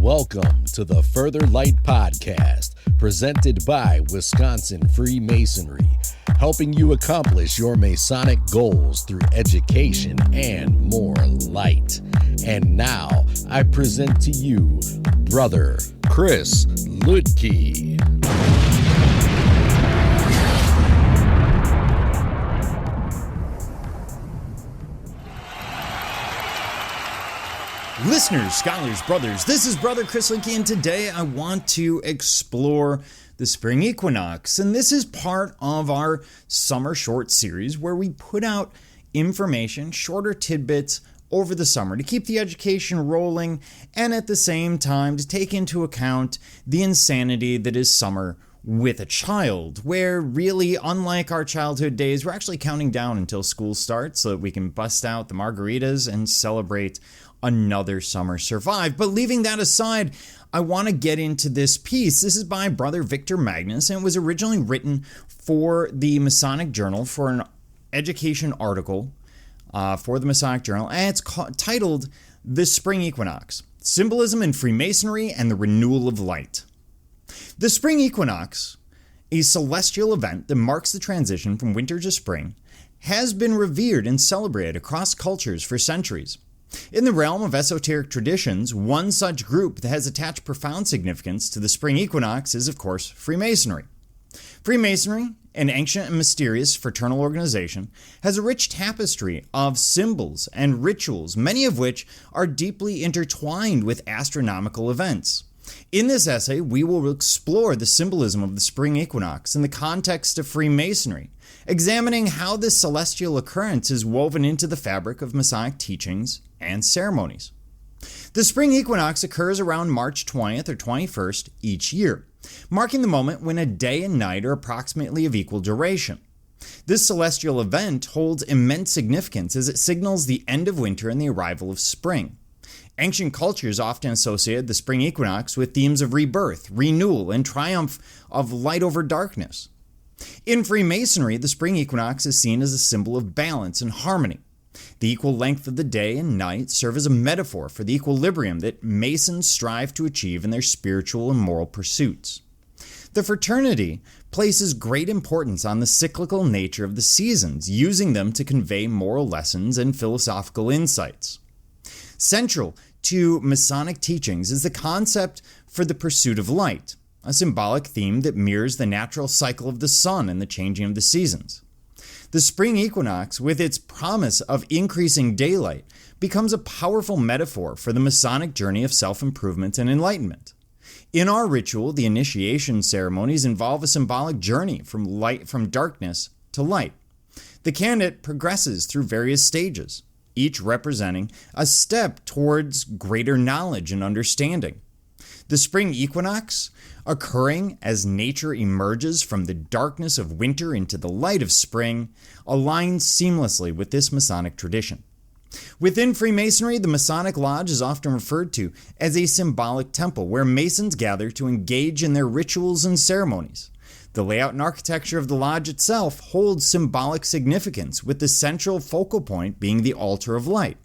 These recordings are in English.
Welcome to the Further Light Podcast, presented by Wisconsin Freemasonry, helping you accomplish your Masonic goals through education and more light. And now, I present to you, Brother Chris Ludke. Listeners, scholars, brothers, this is Brother Chris Linke, and today I want to explore the spring equinox. And this is part of our summer short series where we put out information, shorter tidbits over the summer to keep the education rolling and at the same time to take into account the insanity that is summer with a child, where really, unlike our childhood days, we're actually counting down until school starts so that we can bust out the margaritas and celebrate another summer survived. But leaving that aside, I want to get into this piece. This is by Brother Victor Magnus, and it was originally written for the Masonic Journal, for an education article for the Masonic Journal, and it's titled The Spring Equinox, Symbolism in Freemasonry and the Renewal of Light. The spring equinox, a celestial event that marks the transition from winter to spring, has been revered and celebrated across cultures for centuries. In the realm of esoteric traditions, one such group that has attached profound significance to the spring equinox is, of course, Freemasonry. Freemasonry, an ancient and mysterious fraternal organization, has a rich tapestry of symbols and rituals, many of which are deeply intertwined with astronomical events. In this essay, we will explore the symbolism of the spring equinox in the context of Freemasonry, examining how this celestial occurrence is woven into the fabric of Masonic teachings and ceremonies. The spring equinox occurs around March 20th or 21st each year, marking the moment when a day and night are approximately of equal duration. This celestial event holds immense significance as it signals the end of winter and the arrival of spring. Ancient cultures often associated the spring equinox with themes of rebirth, renewal, and triumph of light over darkness. In Freemasonry, the spring equinox is seen as a symbol of balance and harmony. The equal length of the day and night serve as a metaphor for the equilibrium that Masons strive to achieve in their spiritual and moral pursuits. The fraternity places great importance on the cyclical nature of the seasons, using them to convey moral lessons and philosophical insights. Central to Masonic teachings is the concept for the pursuit of light, a symbolic theme that mirrors the natural cycle of the sun and the changing of the seasons. The spring equinox, with its promise of increasing daylight, becomes a powerful metaphor for the Masonic journey of self-improvement and enlightenment. In our ritual, the initiation ceremonies involve a symbolic journey from darkness to light. The candidate progresses through various stages, each representing a step towards greater knowledge and understanding. The spring equinox, occurring as nature emerges from the darkness of winter into the light of spring, aligns seamlessly with this Masonic tradition. Within Freemasonry, the Masonic Lodge is often referred to as a symbolic temple where Masons gather to engage in their rituals and ceremonies. The layout and architecture of the lodge itself holds symbolic significance, with the central focal point being the altar of light.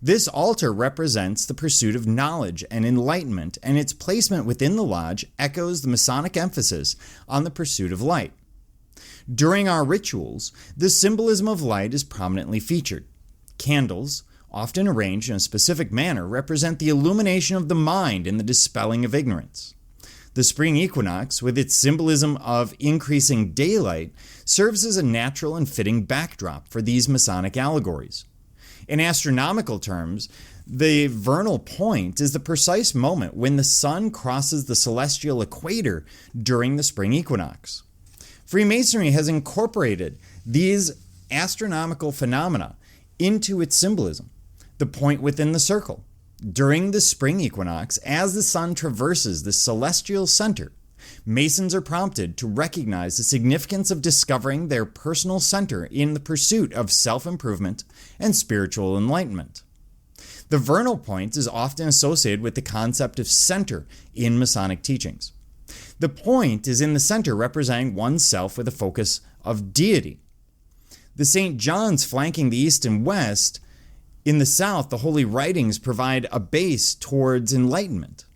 This altar represents the pursuit of knowledge and enlightenment, and its placement within the lodge echoes the Masonic emphasis on the pursuit of light. During our rituals, the symbolism of light is prominently featured. Candles, often arranged in a specific manner, represent the illumination of the mind and the dispelling of ignorance. The spring equinox, with its symbolism of increasing daylight, serves as a natural and fitting backdrop for these Masonic allegories. In astronomical terms, the vernal point is the precise moment when the sun crosses the celestial equator during the spring equinox. Freemasonry has incorporated these astronomical phenomena into its symbolism, the point within the circle. During the spring equinox, as the sun traverses the celestial center, Masons are prompted to recognize the significance of discovering their personal center in the pursuit of self-improvement and spiritual enlightenment. The vernal point is often associated with the concept of center in Masonic teachings. The point is in the center, representing oneself with a focus of deity. The St. John's flanking the east and west. In the south, the holy writings provide a base towards enlightenment.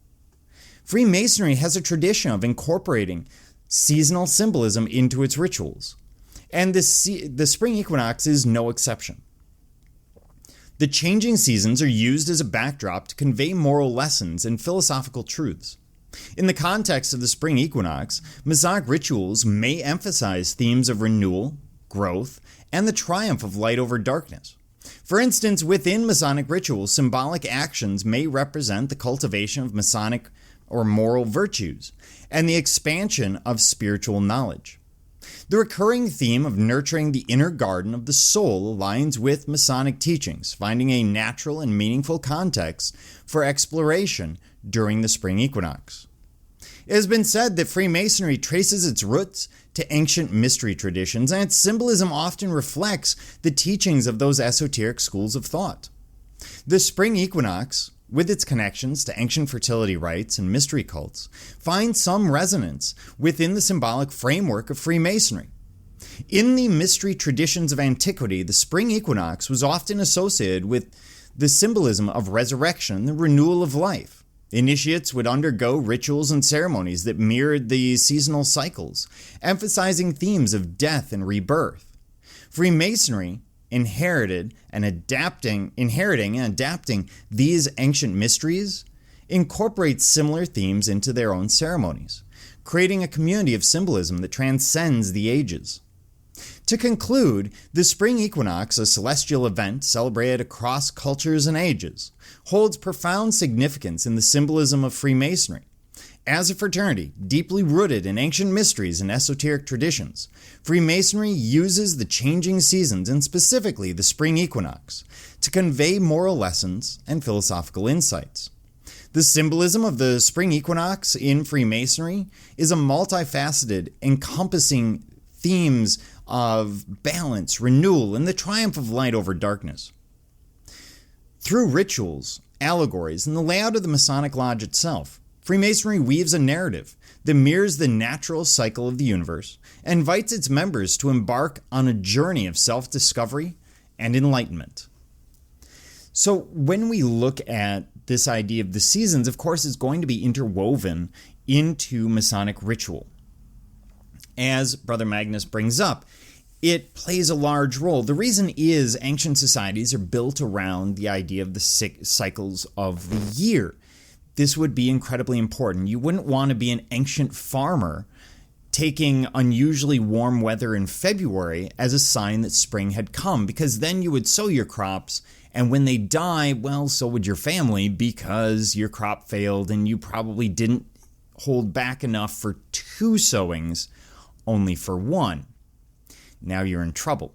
Freemasonry has a tradition of incorporating seasonal symbolism into its rituals, and the spring equinox is no exception. The changing seasons are used as a backdrop to convey moral lessons and philosophical truths. In the context of the spring equinox, Masonic rituals may emphasize themes of renewal, growth, and the triumph of light over darkness. For instance, within Masonic rituals, symbolic actions may represent the cultivation of Masonic or moral virtues and the expansion of spiritual knowledge. The recurring theme of nurturing the inner garden of the soul aligns with Masonic teachings, finding a natural and meaningful context for exploration during the spring equinox. It has been said that Freemasonry traces its roots to ancient mystery traditions, and its symbolism often reflects the teachings of those esoteric schools of thought. The spring equinox, with its connections to ancient fertility rites and mystery cults, finds some resonance within the symbolic framework of Freemasonry. In the mystery traditions of antiquity, the spring equinox was often associated with the symbolism of resurrection, the renewal of life. Initiates would undergo rituals and ceremonies that mirrored the seasonal cycles, emphasizing themes of death and rebirth. Freemasonry inheriting and adapting these ancient mysteries incorporates similar themes into their own ceremonies, creating a community of symbolism that transcends the ages. To conclude, the spring equinox, a celestial event celebrated across cultures and ages, holds profound significance in the symbolism of Freemasonry. As a fraternity deeply rooted in ancient mysteries and esoteric traditions, Freemasonry uses the changing seasons, and specifically the spring equinox, to convey moral lessons and philosophical insights. The symbolism of the spring equinox in Freemasonry is a multifaceted, encompassing themes of balance, renewal, and the triumph of light over darkness. Through rituals, allegories, and the layout of the Masonic Lodge itself, Freemasonry weaves a narrative that mirrors the natural cycle of the universe and invites its members to embark on a journey of self-discovery and enlightenment. So when we look at this idea of the seasons, of course, it's going to be interwoven into Masonic ritual. As Brother Magnus brings up, it plays a large role. The reason is ancient societies are built around the idea of the cycles of the year. This would be incredibly important. You wouldn't want to be an ancient farmer taking unusually warm weather in February as a sign that spring had come, because then you would sow your crops, and when they die, well, so would your family, because your crop failed and you probably didn't hold back enough for 2 sowings, only for 1. Now you're in trouble.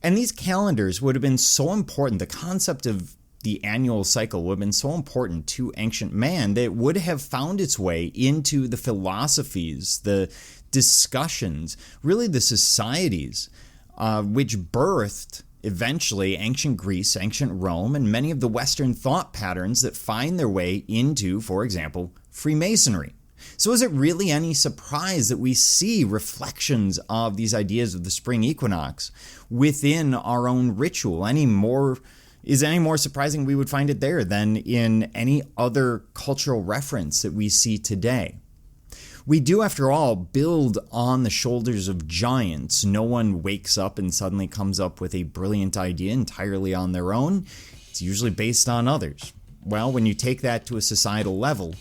And these calendars would have been so important. The concept of the annual cycle would have been so important to ancient man that it would have found its way into the philosophies, the discussions, really the societies, which birthed eventually ancient Greece, ancient Rome, and many of the Western thought patterns that find their way into, for example, Freemasonry. So is it really any surprise that we see reflections of these ideas of the spring equinox within our own ritual? Is it any more surprising we would find it there than in any other cultural reference that we see today? We do, after all, build on the shoulders of giants. No one wakes up and suddenly comes up with a brilliant idea entirely on their own. It's usually based on others. Well, when you take that to a societal level,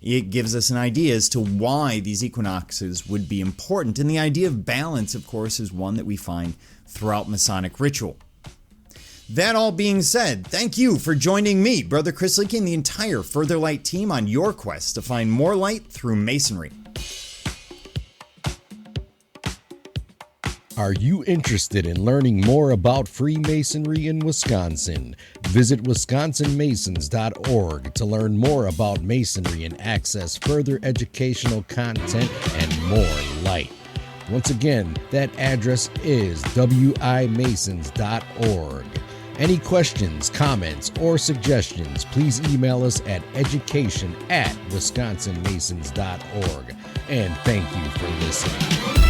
it gives us an idea as to why these equinoxes would be important. And the idea of balance, of course, is one that we find throughout Masonic ritual. That all being said, thank you for joining me, Brother Chris Leakey, and the entire Further Light team on your quest to find more light through Masonry. Are you interested in learning more about Freemasonry in Wisconsin? Visit wisconsinmasons.org to learn more about Masonry and access further educational content and more light. Once again, that address is wimasons.org. Any questions, comments, or suggestions, please email us at education@wisconsinmasons.org. And thank you for listening.